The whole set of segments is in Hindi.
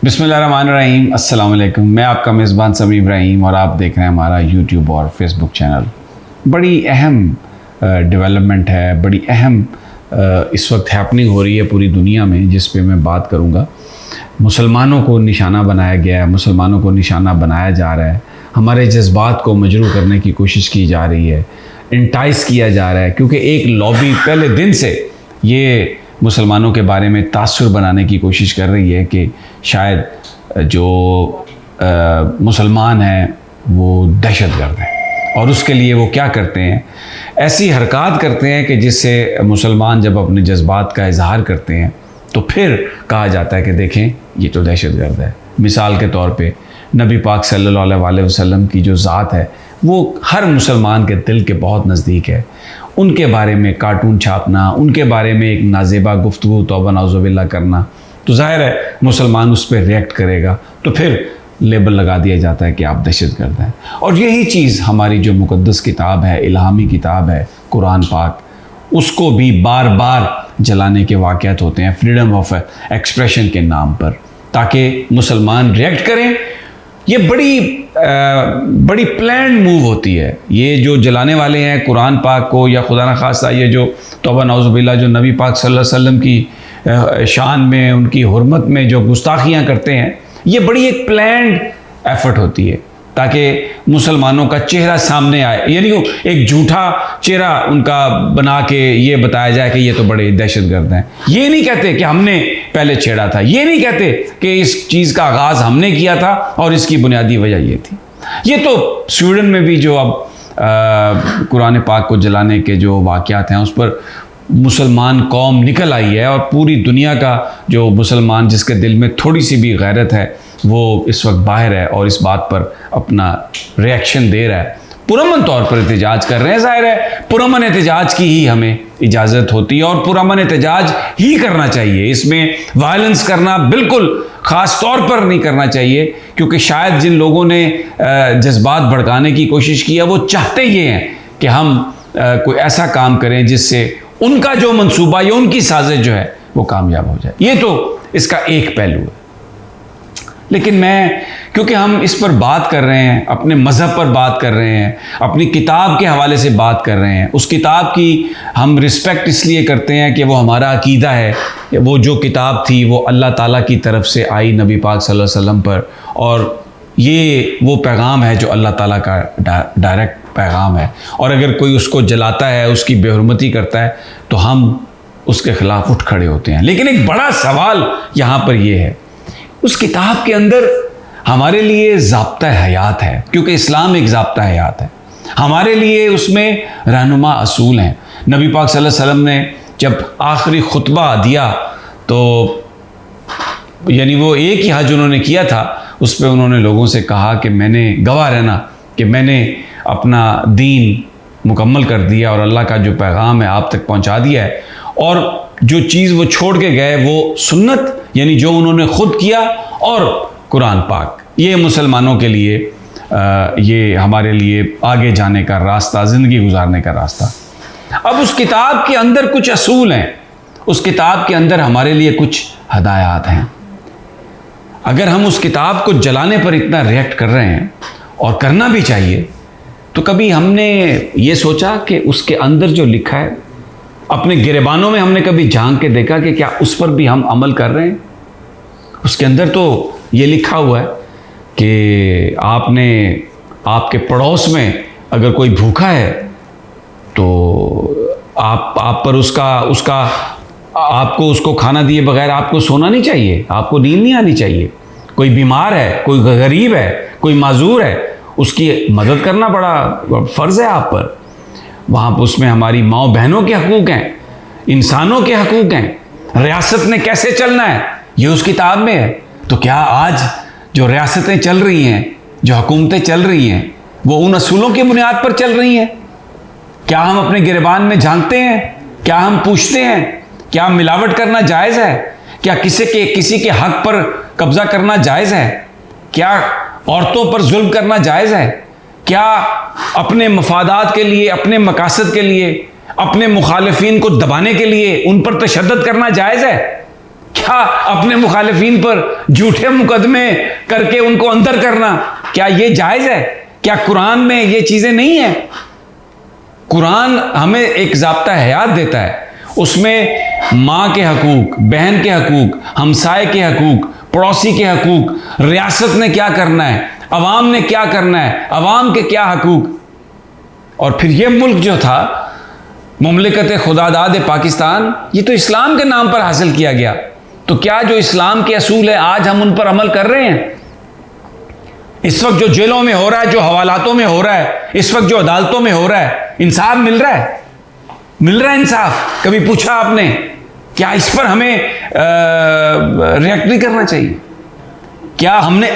बिस्मिल्लाहिर्रहमानिर्रहीम, अस्सलाम वालेकुम। मैं आपका मेज़बान समी इब्राहिम और आप देख रहे हैं हमारा यूट्यूब और फेसबुक चैनल। बड़ी अहम डेवलपमेंट है, बड़ी अहम इस वक्त हैपनिंग हो रही है पूरी दुनिया में, जिस पे मैं बात करूँगा। मुसलमानों को निशाना बनाया गया है, मुसलमानों को निशाना बनाया जा रहा है, हमारे जज्बात को मजरूह करने की कोशिश की जा रही है, इंटाइस किया जा रहा है, क्योंकि एक लॉबी पहले दिन से ये मुसलमानों के बारे में तासुर बनाने की कोशिश कर रही है कि शायद जो मुसलमान हैं वो दहशतगर्द हैं। और उसके लिए वो क्या करते हैं, ऐसी हरकत करते हैं कि जिससे मुसलमान जब अपने जज्बात का इजहार करते हैं तो फिर कहा जाता है कि देखें ये तो दहशतगर्द है। मिसाल के तौर पे नबी पाक सल्लल्लाहु अलैहि वसल्लम की जो ज़ात है वो हर मुसलमान के दिल के बहुत नज़दीक है। उनके बारे में कार्टून छापना, उनके बारे में एक नाजेबा गुफ्तगू तौबा नाउज़ुबिल्लाह करना, तो ज़ाहिर है मुसलमान उस पर रिएक्ट करेगा, तो फिर लेबल लगा दिया जाता है कि आप दहशतगर्द हैं। और यही चीज़ हमारी जो मुक़द्दस किताब है, इल्हामी किताब है कुरान पाक, उसको भी बार बार जलाने के वाक़यात होते हैं फ्रीडम ऑफ एक्सप्रेशन के नाम पर, ताकि मुसलमान रिएक्ट करें। ये बड़ी प्लान मूव होती है। ये जो जलाने वाले हैं कुरान पाक को, या खुदा न खास्ता ये जो तौबा नाउज़ुबिल्लाह जो नबी पाक सल्लल्लाहु अलैहि वसल्लम की शान में, उनकी हुर्मत में जो गुस्ताखियाँ करते हैं, ये बड़ी एक प्लान्ड एफर्ट होती है ताकि मुसलमानों का चेहरा सामने आए, यानी एक झूठा चेहरा उनका बना के ये बताया जाए कि ये तो बड़े दहशतगर्द हैं। ये नहीं कहते कि हमने पहले छेड़ा था, ये नहीं कहते कि इस चीज़ का आगाज़ हमने किया था और इसकी बुनियादी वजह ये थी। ये तो स्वीडन में भी जो अब कुरान पाक को जलाने के जो वाक़यात हैं उस पर मुसलमान कौम निकल आई है, और पूरी दुनिया का जो मुसलमान जिसके दिल में थोड़ी सी भी गैरत है वो इस वक्त बाहर है और इस बात पर अपना रिएक्शन दे रहा है, पुरअमन तौर पर एहतजाज कर रहे हैं। ज़ाहिर है पुरअमन एहतजाज की ही हमें इजाज़त होती है और पुरअमन एहतजाज ही करना चाहिए। इसमें वायलेंस करना बिल्कुल ख़ास तौर पर नहीं करना चाहिए, क्योंकि शायद जिन लोगों ने जज्बात भड़काने की कोशिश की है वो चाहते ये हैं कि हम कोई ऐसा काम करें जिससे उनका जो मंसूबा या उनकी साजिश जो है वो कामयाब हो जाए। ये तो इसका एक पहलू है। लेकिन मैं, क्योंकि हम इस पर बात कर रहे हैं, अपने मज़हब पर बात कर रहे हैं, अपनी किताब के हवाले से बात कर रहे हैं, उस किताब की हम रिस्पेक्ट इसलिए करते हैं कि वो हमारा अकीदा है। वो जो किताब थी वो अल्लाह ताला की तरफ से आई नबी पाक सल्लल्लाहु अलैहि वसल्लम पर, और ये वो पैगाम है जो अल्लाह ताला का डायरेक्ट पैगाम है। और अगर कोई उसको जलाता है, उसकी बेहुरमती करता है, तो हम उसके ख़िलाफ़ उठ खड़े होते हैं। लेकिन एक बड़ा सवाल यहाँ पर यह है, उस किताब के अंदर हमारे लिए ज़ाब्ता हयात है, क्योंकि इस्लाम एक ज़ाब्ता हयात है। हमारे लिए उसमें रहनुमा असूल हैं। नबी पाक सल्लल्लाहु अलैहि वसल्लम ने जब आखिरी खुतबा दिया, तो यानी वो एक ही हज उन्होंने किया था, उस पर उन्होंने लोगों से कहा कि मैंने गवाह रहना कि मैंने अपना दीन मुकम्मल कर दिया और अल्लाह का जो पैगाम है आप तक पहुंचा दिया है। और जो चीज़ वो छोड़ के गए वो सुन्नत, यानी जो उन्होंने ख़ुद किया, और कुरान पाक, ये मुसलमानों के लिए ये हमारे लिए आगे जाने का रास्ता, ज़िंदगी गुजारने का रास्ता। अब उस किताब के अंदर कुछ असूल हैं, उस किताब के अंदर हमारे लिए कुछ हदायत हैं। अगर हम उस किताब को जलाने पर इतना रिएक्ट कर रहे हैं, और करना भी चाहिए, तो कभी हमने ये सोचा कि उसके अंदर जो लिखा है, अपने गिरेबानों में हमने कभी झांक के देखा कि क्या उस पर भी हम अमल कर रहे हैं? उसके अंदर तो ये लिखा हुआ है कि आपके पड़ोस में अगर कोई भूखा है तो आप पर आपको उसको खाना दिए बगैर आपको सोना नहीं चाहिए, आपको नींद नहीं आनी चाहिए। कोई बीमार है, कोई गरीब है, कोई माजूर है, उसकी मदद करना बड़ा फ़र्ज़ है आप पर। वहाँ पर उसमें हमारी माँ बहनों के हकूक़ हैं, इंसानों के हकूक़ हैं। रियासत ने कैसे चलना है ये उस किताब में है। तो क्या आज जो रियासतें चल रही हैं, जो हुकूमतें चल रही हैं, वो उन असूलों की बुनियाद पर चल रही हैं? क्या हम अपने गिरबान में झांकते हैं? क्या हम पूछते हैं? क्या मिलावट करना जायज़ है? क्या किसी के हक पर कब्ज़ा करना जायज़ है? क्या औरतों पर जुल्म करना जायज़ है? क्या अपने मफादात के लिए, अपने मकासद के लिए, अपने मुखालिफिन को दबाने के लिए उन पर तशद्दुद करना जायज़ है? क्या अपने मुखालिफिन पर झूठे मुकदमे करके उनको अंदर करना, क्या ये जायज़ है? क्या कुरान में ये चीज़ें नहीं है? कुरान हमें एक ज़ाब्ता हयात देता है, उसमें माँ के हकूक़, बहन के हकूक़, हमसाए के हकूक़, पड़ोसी के हकूक़, रियासत ने क्या करना है, अवाम ने क्या करना है, अवाम के क्या हकूक़। और फिर ये मुल्क जो था मुमलिकत खुदादाद पाकिस्तान, ये तो इस्लाम के नाम पर हासिल किया गया। तो क्या जो इस्लाम के असूल है आज हम उन पर अमल कर रहे हैं? इस वक्त जो जेलों में हो रहा है, जो हवालातों में हो रहा है, इस वक्त जो अदालतों में हो रहा है, इंसाफ मिल रहा है? मिल रहा है इंसाफ? कभी पूछा आपने? क्या इस पर हमें रिएक्ट नहीं करना चाहिए? क्या हमने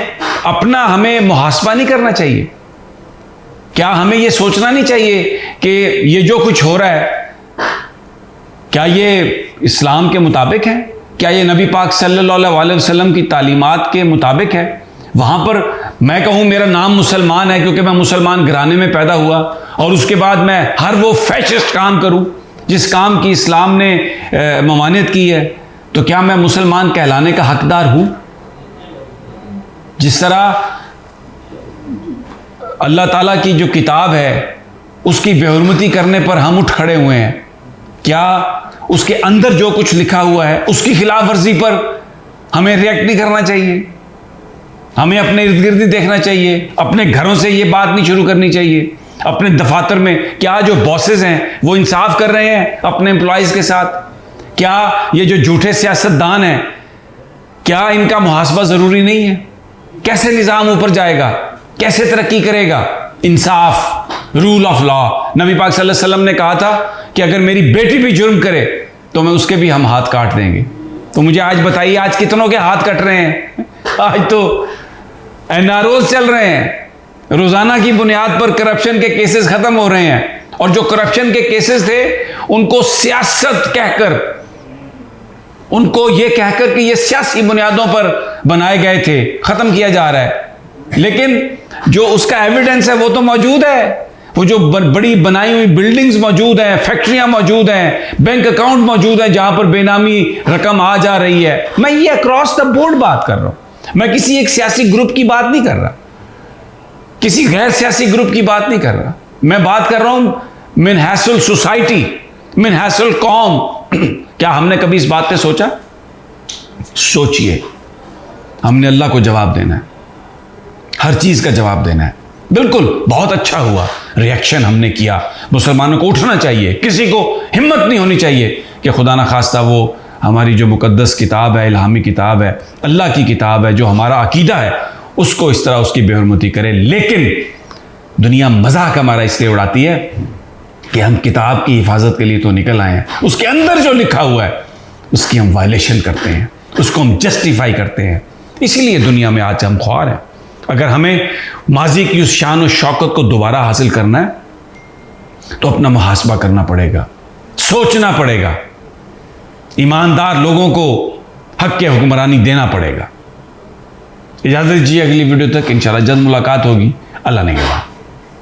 अपना हमें मुहासबा नहीं करना चाहिए? क्या हमें यह सोचना नहीं चाहिए कि ये जो कुछ हो रहा है क्या ये इस्लाम के मुताबिक है? क्या ये नबी पाक सल्लल्लाहु अलैहि वसल्लम की तालीमात के मुताबिक है? वहाँ पर मैं कहूँ मेरा नाम मुसलमान है क्योंकि मैं मुसलमान घराने में पैदा हुआ, और उसके बाद मैं हर वो फैशिस्ट काम करूँ जिस काम की इस्लाम ने ममानियत की है, तो क्या मैं मुसलमान कहलाने का हकदार हूँ? जिस तरह अल्लाह ताला की जो किताब है उसकी बेहुरमती करने पर हम उठ खड़े हुए हैं, क्या उसके अंदर जो कुछ लिखा हुआ है उसकी खिलाफ वर्जी पर हमें रिएक्ट नहीं करना चाहिए? हमें अपने इर्द गिर्द देखना चाहिए? अपने घरों से ये बात नहीं शुरू करनी चाहिए? अपने दफातर में क्या जो बॉसेस हैं वो इंसाफ कर रहे हैं अपने एम्प्लॉयज़ के साथ? क्या ये जो झूठे सियासतदान हैं, क्या इनका मुहासबा ज़रूरी नहीं है? कैसे निज़ाम ऊपर जाएगा? कैसे तरक्की करेगा? इंसाफ, रूल ऑफ लॉ। नबी पाक सल्लल्लाहु अलैहि वसल्लम ने कहा था कि अगर मेरी बेटी भी जुर्म करे तो मैं उसके भी हम हाथ काट देंगे। तो मुझे आज बताइए, आज कितनों के हाथ कट रहे हैं? आज तो एनआरओ चल रहे हैं, रोजाना की बुनियाद पर करप्शन के केसेस खत्म हो रहे हैं, और जो करप्शन के केसेस थे उनको सियासत कहकर, उनको यह कहकर कि ये सियासी बुनियादों पर बनाए गए थे, खत्म किया जा रहा है। लेकिन जो उसका एविडेंस है वो तो मौजूद है। वो जो बड़ी बनाई हुई बिल्डिंग्स मौजूद हैं, फैक्ट्रियां मौजूद हैं, बैंक अकाउंट मौजूद हैं जहां पर बेनामी रकम आ जा रही है। मैं ये अक्रॉस द बोर्ड बात कर रहा हूं, मैं किसी एक सियासी ग्रुप की बात नहीं कर रहा, किसी गैर सियासी ग्रुप की बात नहीं कर रहा। मैं बात कर रहा हूं मिन हैसल सोसाइटी, मिन हैसल कौम। क्या हमने कभी इस बात पे सोचा? सोचिए, हमने अल्लाह को जवाब देना है, हर चीज का जवाब देना है। बिल्कुल, बहुत अच्छा हुआ रिएक्शन हमने किया। मुसलमानों को उठना चाहिए, किसी को हिम्मत नहीं होनी चाहिए कि खुदा ना खास्ता वो हमारी जो मुकद्दस किताब है, इल्हामी किताब है, अल्लाह की किताब है, जो हमारा अकीदा है, उसको इस तरह उसकी बेहुरमती करे। लेकिन दुनिया मजाक हमारा इसलिए उड़ाती है कि हम किताब की हिफाजत के लिए तो निकल आए हैं, उसके अंदर जो लिखा हुआ है उसकी हम वायलेशन करते हैं, उसको हम जस्टिफाई करते हैं। इसीलिए दुनिया में आज हम ख्वार हैं। अगर हमें माजी की उस शान और शौकत को दोबारा हासिल करना है तो अपना मुहासबा करना पड़ेगा, सोचना पड़ेगा, ईमानदार लोगों को हक के हुक्मरानी देना पड़ेगा। इजाज़त दीजिए, अगली वीडियो तक इंशाल्लाह जल्द मुलाकात होगी। अल्लाह ने के बाद।